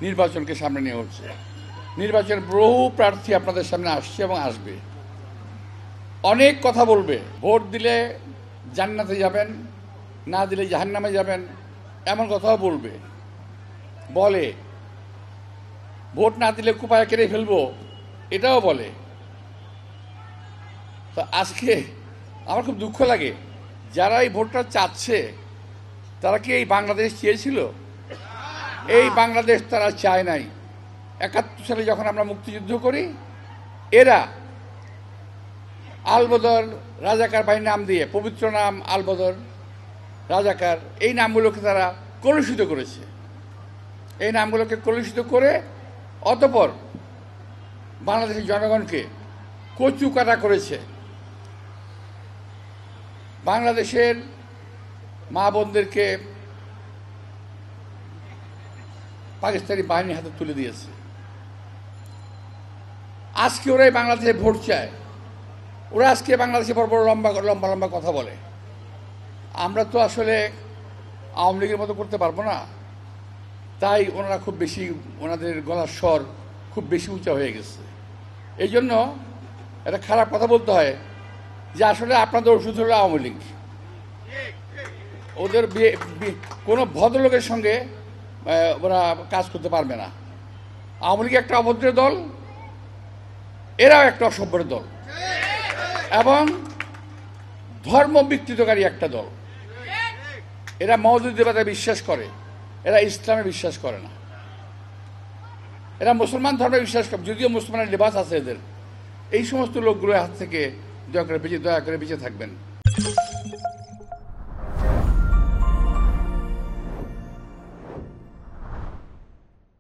নির্বাচনকে সামনে নিয়ে হচ্ছে। নির্বাচনের বহু প্রার্থী আপনাদের সামনে আসছে এবং আসবে, অনেক কথা বলবে। ভোট দিলে জান্নাতে যাবেন, না দিলে জাহান্নামে যাবেন, এমন কথাও বলবে। বলে ভোট না দিলে কুপায় কেড়ে ফেলবো, এটাও বলে। তো আজকে আমার খুব দুঃখ লাগে, যারা এই ভোটটা চাচ্ছে তারা কি এই বাংলাদেশ চেয়েছিল? এই বাংলাদেশ তারা চায় নাই। ৭১ সালে যখন আমরা মুক্তিযুদ্ধ করি, এরা আলবদর রাজাকার বাহিনী নাম দিয়ে, পবিত্র নাম আলবদর রাজাকার, এই নামগুলোকে তারা কলুষিত করেছে। এই নামগুলোকে কলুষিত করে অতঃপর বাংলাদেশের জনগণকে কচু কাটা করেছে। বাংলাদেশের মা বোনদেরকে পাকিস্তানি বাহিনীর হাতে তুলে দিয়েছে। আজকে ওরাই বাংলাদেশে ভোট চায়, ওরা আজকে বাংলাদেশে বড় বড় লম্বা লম্বা লম্বা কথা বলে। আমরা তো আসলে আওয়ামী লীগের মতো করতে পারবো না, তাই ওনারা খুব বেশি, ওনাদের গলার স্বর খুব বেশি উঁচা হয়ে গেছে। এই জন্য একটা খারাপ কথা বলতে হয় যে আসলে আপনাদের ওষুধ হলো আওয়ামী লীগ। ওদের কোনো ভদ্রলোকের সঙ্গে ওরা কাজ করতে পারবে না। আওয়ামী লীগ একটা অভদ্র দল, এরাও একটা অসভ্যের দল এবং ধর্ম বিকৃতকারী একটা দল। এরা মওদুদিবাদে বিশ্বাস করে, এরা ইসলামে বিশ্বাস করে না। এরা মুসলমান ধর্মে বিশ্বাস করে, যদিও মুসলমানের লেবাস আছে এদের। এই সমস্ত লোকগুলোর হাত থেকে দয়া করে বেঁচে থাকবেন।